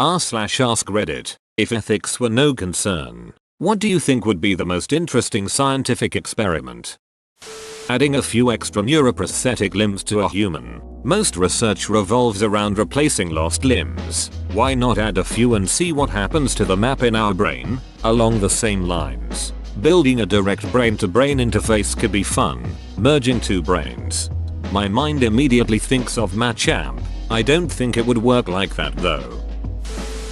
r/ask Reddit. If ethics were no concern, what do you think would be the most interesting scientific experiment? Adding a few extra neuroprosthetic limbs to a human. Most research revolves around replacing lost limbs. Why not add a few and see what happens to the map in our brain? Along the same lines, building a direct brain-to-brain interface could be fun, merging two brains. My mind immediately thinks of Machamp. I don't think it would work like that though.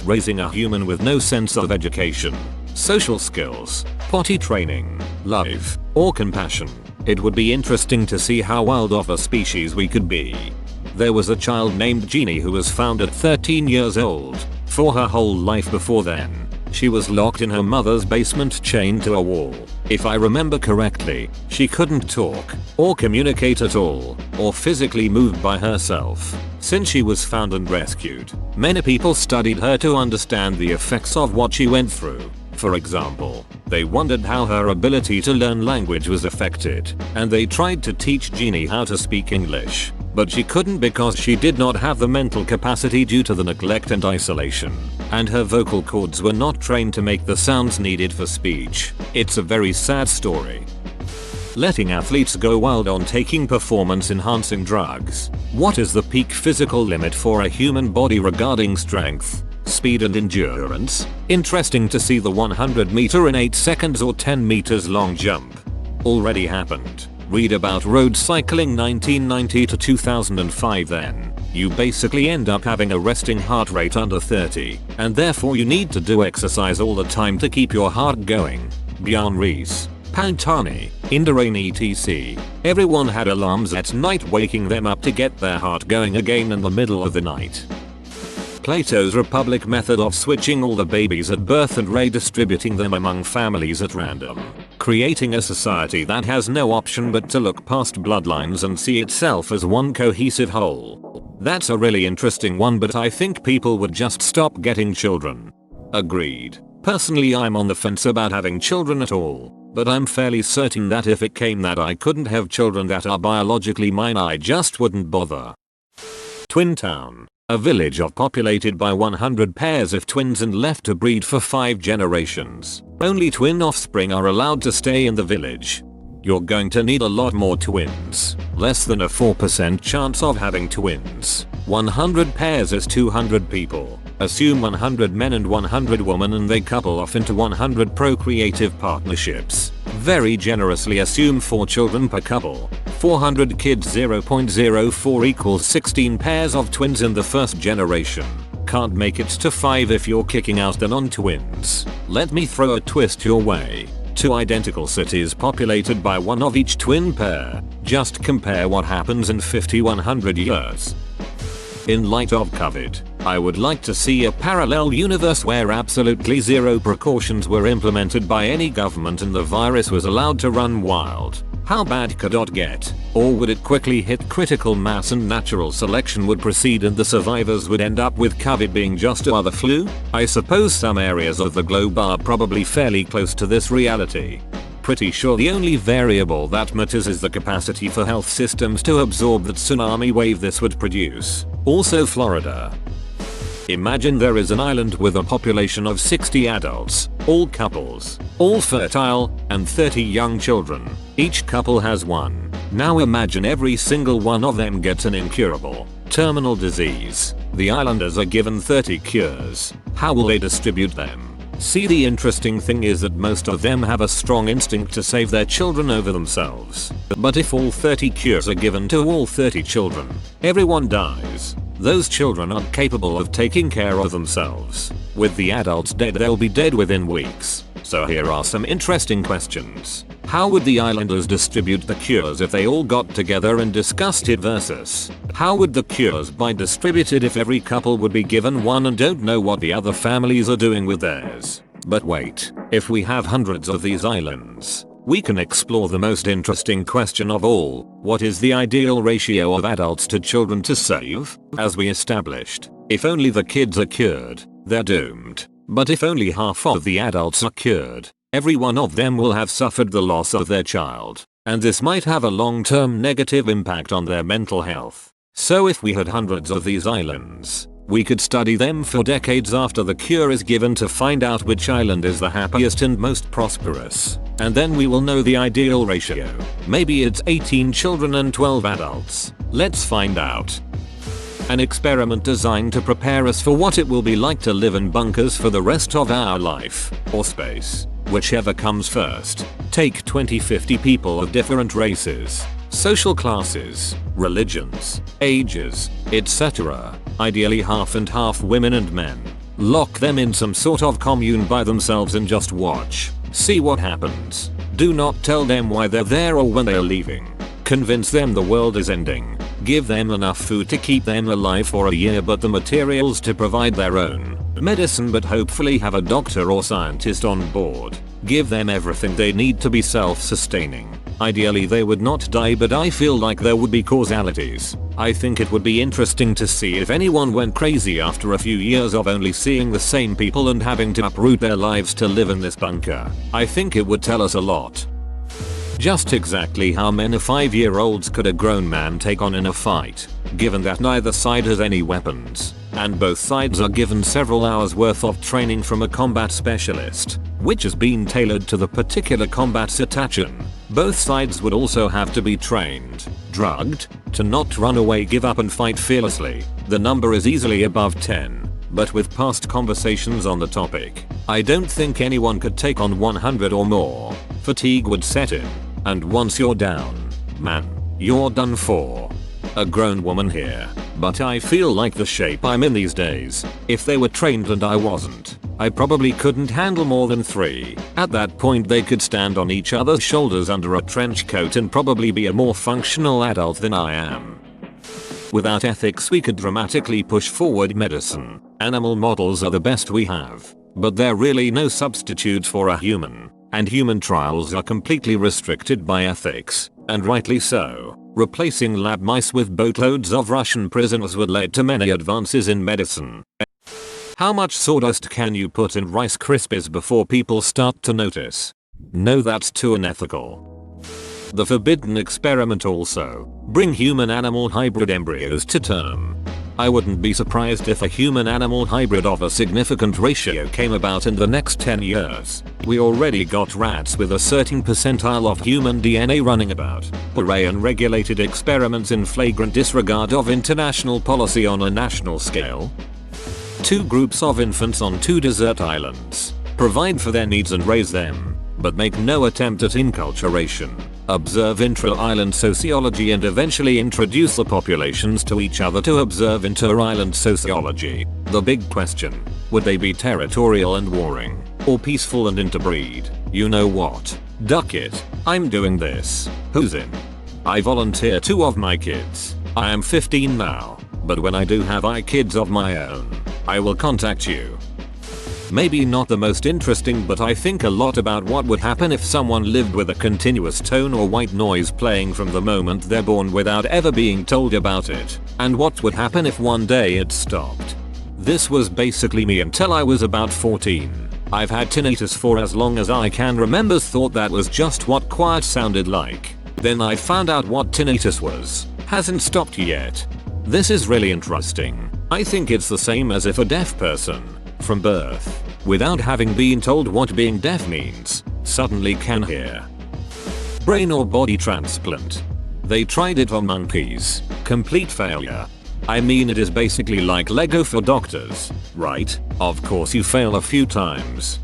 Raising a human with no sense of education, social skills, potty training, love, or compassion. It would be interesting to see how wild of a species we could be. There was a child named Jeannie who was found at 13 years old. For her whole life before then, she was locked in her mother's basement chained to a wall. If I remember correctly, she couldn't talk, or communicate at all, or physically move by herself. Since she was found and rescued, many people studied her to understand the effects of what she went through. For example, they wondered how her ability to learn language was affected, and they tried to teach Jeannie how to speak English. But she couldn't because she did not have the mental capacity due to the neglect and isolation, and her vocal cords were not trained to make the sounds needed for speech. It's a very sad story. Letting athletes go wild on taking performance-enhancing drugs. What is the peak physical limit for a human body regarding strength, speed and endurance? Interesting to see the 100 meter in 8 seconds or 10 meters long jump. Already happened. Read about road cycling 1990 to 2005 then. You basically end up having a resting heart rate under 30, and therefore you need to do exercise all the time to keep your heart going. Bjorn Rees, Pantani, Indurain etc. Everyone had alarms at night waking them up to get their heart going again in the middle of the night. Plato's Republic method of switching all the babies at birth and redistributing them among families at random. Creating a society that has no option but to look past bloodlines and see itself as one cohesive whole. That's a really interesting one, but I think people would just stop getting children. Agreed. Personally, I'm on the fence about having children at all, but I'm fairly certain that if it came that I couldn't have children that are biologically mine, I just wouldn't bother. Twin Town. A village populated by 100 pairs of twins and left to breed for 5 generations. Only twin offspring are allowed to stay in the village. You're going to need a lot more twins. Less than a 4% chance of having twins. 100 pairs is 200 people. Assume 100 men and 100 women and they couple off into 100 procreative partnerships. Very generously assume 4 children per couple. 400 kids 0.04 equals 16 pairs of twins in the first generation. Can't make it to 5 if you're kicking out the non-twins. Let me throw a twist your way. 2 identical cities populated by one of each twin pair. Just compare what happens in 50-100 years. In light of COVID, I would like to see a parallel universe where absolutely zero precautions were implemented by any government and the virus was allowed to run wild. How bad could it get? Or would it quickly hit critical mass and natural selection would proceed and the survivors would end up with COVID being just another flu? I suppose some areas of the globe are probably fairly close to this reality. Pretty sure the only variable that matters is the capacity for health systems to absorb that tsunami wave this would produce. Also Florida. Imagine there is an island with a population of 60 adults, all couples, all fertile, and 30 young children. Each couple has one. Now imagine every single one of them gets an incurable, terminal disease. The islanders are given 30 cures. How will they distribute them? See, the interesting thing is that most of them have a strong instinct to save their children over themselves. But if all 30 cures are given to all 30 children, everyone dies. Those children aren't capable of taking care of themselves. With the adults dead, they'll be dead within weeks. So here are some interesting questions. How would the islanders distribute the cures if they all got together and discussed it versus how would the cures be distributed if every couple would be given one and don't know what the other families are doing with theirs? But wait, if we have hundreds of these islands, we can explore the most interesting question of all. What is the ideal ratio of adults to children to save? As we established, if only the kids are cured, they're doomed. But if only half of the adults are cured, every one of them will have suffered the loss of their child, and this might have a long-term negative impact on their mental health. So if we had hundreds of these islands, We could study them for decades after the cure is given to find out which island is the happiest and most prosperous. And then we will know the ideal ratio. Maybe it's 18 children and 12 adults. Let's find out. An experiment designed to prepare us for what it will be like to live in bunkers for the rest of our life. Or space. Whichever comes first. Take 20-50 people of different races, social classes, religions, ages, etc. Ideally half and half women and men. Lock them in some sort of commune by themselves and just watch. See what happens. Do not tell them why they're there or when they're leaving. Convince them the world is ending. Give them enough food to keep them alive for a year but the materials to provide their own medicine, but hopefully have a doctor or scientist on board. Give them everything they need to be self-sustaining. Ideally they would not die, but I feel like there would be causalities. I think it would be interesting to see if anyone went crazy after a few years of only seeing the same people and having to uproot their lives to live in this bunker. I think it would tell us a lot. Just exactly how many 5-year-olds could a grown man take on in a fight, given that neither side has any weapons, and both sides are given several hours worth of training from a combat specialist, which has been tailored to the particular combat situation. Both sides would also have to be trained, drugged, to not run away, give up and fight fearlessly. The number is easily above 10, but with past conversations on the topic, I don't think anyone could take on 100 or more. Fatigue would set in. And once you're down, man, you're done for. A grown woman here, but I feel like the shape I'm in these days. If they were trained and I wasn't, I probably couldn't handle more than 3. At that point they could stand on each other's shoulders under a trench coat and probably be a more functional adult than I am. Without ethics we could dramatically push forward medicine. Animal models are the best we have, but they're really no substitute for a human. And human trials are completely restricted by ethics, and rightly so. Replacing lab mice with boatloads of Russian prisoners would lead to many advances in medicine. How much sawdust can you put in Rice Krispies before people start to notice? No, that's too unethical. The forbidden experiment also. Bring human-animal hybrid embryos to term. I wouldn't be surprised if a human-animal hybrid of a significant ratio came about in the next 10 years. We already got rats with a certain percentile of human DNA running about. Hooray, unregulated experiments in flagrant disregard of international policy on a national scale. 2 groups of infants on 2 desert islands. Provide for their needs and raise them, but make no attempt at enculturation. Observe intra-island sociology and eventually introduce the populations to each other to observe inter-island sociology. The big question, would they be territorial and warring, or peaceful and interbreed? You know what? Duck it. I'm doing this. Who's in? I volunteer 2 of my kids. I am 15 now, but when I do have kids of my own, I will contact you. Maybe not the most interesting, but I think a lot about what would happen if someone lived with a continuous tone or white noise playing from the moment they're born without ever being told about it, and what would happen if one day it stopped. This was basically me until I was about 14. I've had tinnitus for as long as I can remember, thought that was just what quiet sounded like. Then I found out what tinnitus was. Hasn't stopped yet. This is really interesting. I think it's the same as if a deaf person, from birth, without having been told what being deaf means, suddenly can hear. Brain or body transplant. They tried it on monkeys. Complete failure. I mean, it is basically like Lego for doctors, right? Of course you fail a few times.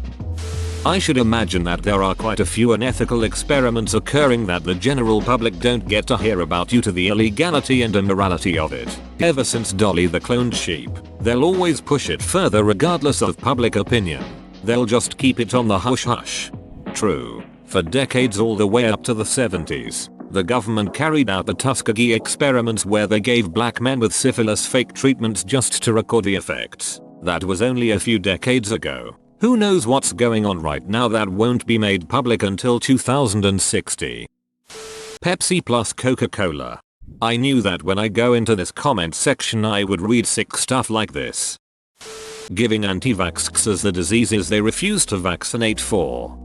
I should imagine that there are quite a few unethical experiments occurring that the general public don't get to hear about due to the illegality and immorality of it. Ever since Dolly the cloned sheep, they'll always push it further regardless of public opinion. They'll just keep it on the hush-hush. True. For decades, all the way up to the 70s, the government carried out the Tuskegee experiments where they gave black men with syphilis fake treatments just to record the effects. That was only a few decades ago. Who knows what's going on right now that won't be made public until 2060. Pepsi plus Coca-Cola. I knew that when I go into this comment section I would read sick stuff like this. Giving anti-vaxxers the diseases they refuse to vaccinate for.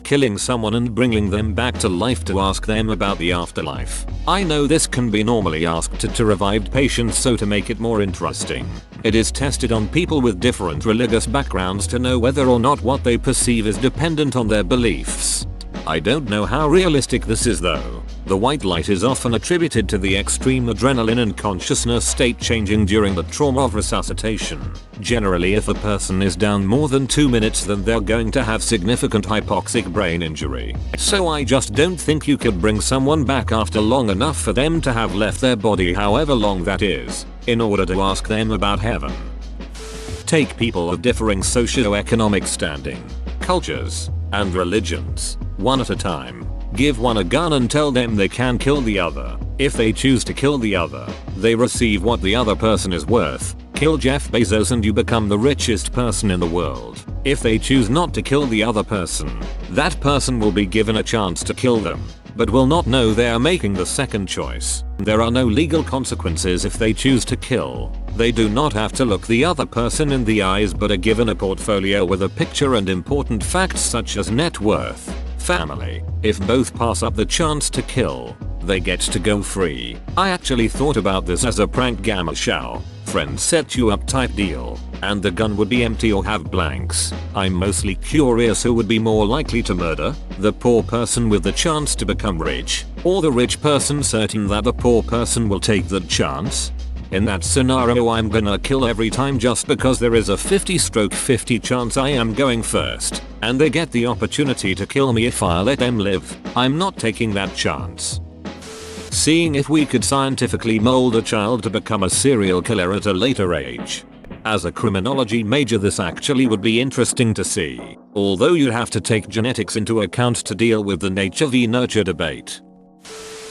killing someone and bringing them back to life to ask them about the afterlife. I know this can be normally asked to revived patients, so to make it more interesting, it is tested on people with different religious backgrounds to know whether or not what they perceive is dependent on their beliefs. I don't know how realistic this is though. The white light is often attributed to the extreme adrenaline and consciousness state changing during the trauma of resuscitation. Generally, if a person is down more than 2 minutes, then they're going to have significant hypoxic brain injury. So I just don't think you could bring someone back after long enough for them to have left their body, however long that is, in order to ask them about heaven. Take people of differing socio-economic standing, cultures, and religions, one at a time. Give one a gun and tell them they can kill the other. If they choose to kill the other, they receive what the other person is worth. Kill Jeff Bezos and you become the richest person in the world. If they choose not to kill the other person, that person will be given a chance to kill them, but will not know they are making the second choice. There are no legal consequences if they choose to kill. They do not have to look the other person in the eyes, but are given a portfolio with a picture and important facts such as net worth, family. If both pass up the chance to kill, they get to go free. I actually thought about this as a prank gamma show. Friends set you up type deal, and the gun would be empty or have blanks. I'm mostly curious who would be more likely to murder, the poor person with the chance to become rich, or the rich person certain that the poor person will take that chance. In that scenario, I'm gonna kill every time just because there is a 50/50 chance I am going first, and they get the opportunity to kill me if I let them live. I'm not taking that chance. Seeing if we could scientifically mold a child to become a serial killer at a later age. As a criminology major, this actually would be interesting to see, although you'd have to take genetics into account to deal with the nature v nurture debate.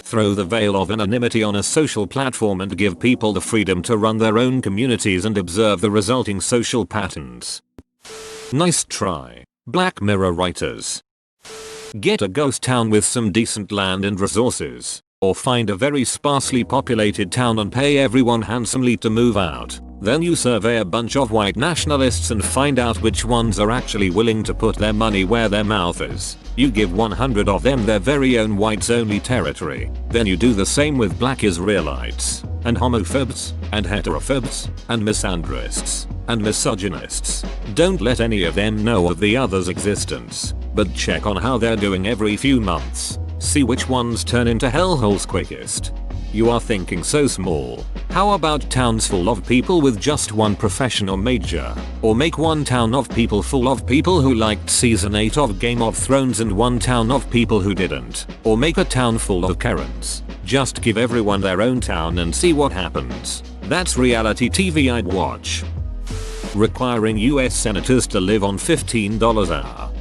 Throw the veil of anonymity on a social platform and give people the freedom to run their own communities and observe the resulting social patterns. Nice try, Black Mirror writers. Get a ghost town with some decent land and resources, or find a very sparsely populated town and pay everyone handsomely to move out. Then you survey a bunch of white nationalists and find out which ones are actually willing to put their money where their mouth is. You give 100 of them their very own whites only territory. Then you do the same with black Israelites, and homophobes, and heterophobes, and misandrists, and misogynists. Don't let any of them know of the other's existence, but check on how they're doing every few months. See which ones turn into hellholes quickest. You are thinking so small. How about towns full of people with just one profession or major? Or make one town of people full of people who liked season 8 of Game of Thrones and one town of people who didn't. Or make a town full of Karens. Just give everyone their own town and see what happens. That's reality TV I'd watch. Requiring US senators to live on $15 an hour.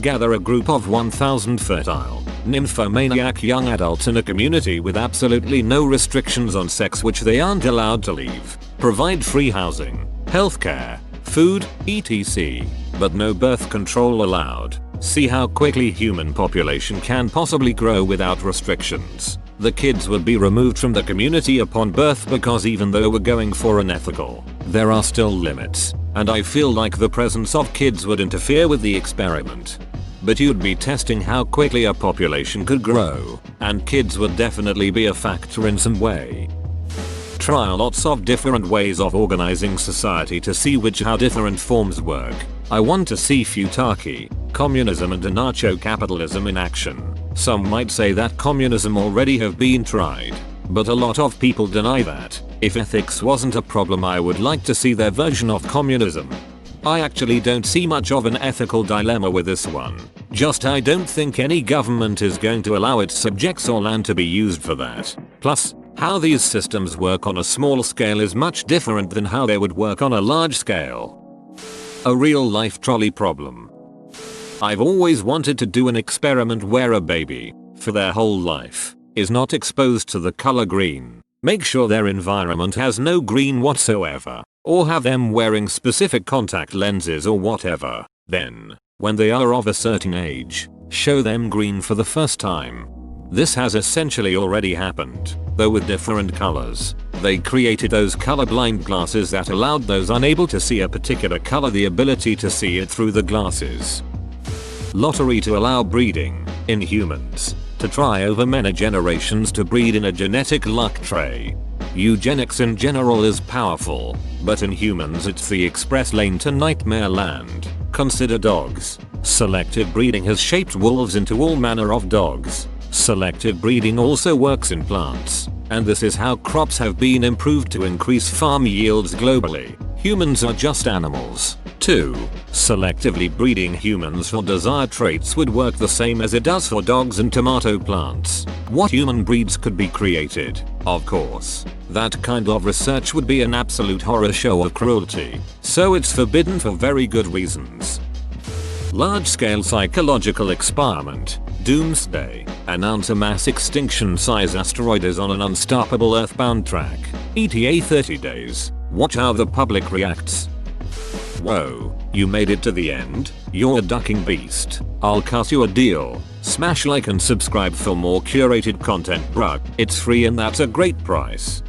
Gather a group of 1,000 fertile, nymphomaniac young adults in a community with absolutely no restrictions on sex which they aren't allowed to leave. Provide free housing, healthcare, food, etc. But no birth control allowed. See how quickly human population can possibly grow without restrictions. The kids would be removed from the community upon birth because even though we're going for unethical, there are still limits, and I feel like the presence of kids would interfere with the experiment. But you'd be testing how quickly a population could grow, and kids would definitely be a factor in some way. Try lots of different ways of organizing society to see how different forms work. I want to see futarchy, communism and anarcho-capitalism in action. Some might say that communism already have been tried, but a lot of people deny that. If ethics wasn't a problem, I would like to see their version of communism. I actually don't see much of an ethical dilemma with this one. Just I don't think any government is going to allow its subjects or land to be used for that. Plus, how these systems work on a small scale is much different than how they would work on a large scale. A real life trolley problem. I've always wanted to do an experiment where a baby, for their whole life, is not exposed to the color green. Make sure their environment has no green whatsoever, or have them wearing specific contact lenses or whatever. Then, when they are of a certain age, show them green for the first time. This has essentially already happened, though with different colors. They created those colorblind glasses that allowed those unable to see a particular color the ability to see it through the glasses. Lottery to allow breeding in humans. To try over many generations to breed in a genetic luck tray. Eugenics in general is powerful, but in humans it's the express lane to nightmare land. Consider dogs. Selective breeding has shaped wolves into all manner of dogs. Selective breeding also works in plants, and this is how crops have been improved to increase farm yields globally. Humans are just animals. 2. Selectively breeding humans for desired traits would work the same as it does for dogs and tomato plants. What human breeds could be created? Of course. That kind of research would be an absolute horror show of cruelty, so it's forbidden for very good reasons. Large-scale psychological experiment. Doomsday. Announce a mass extinction-size asteroid is on an unstoppable earthbound track. ETA 30 days. Watch how the public reacts. Whoa, you made it to the end? You're a ducking beast. I'll cut you a deal. Smash like and subscribe for more curated content, bruh. It's free and that's a great price.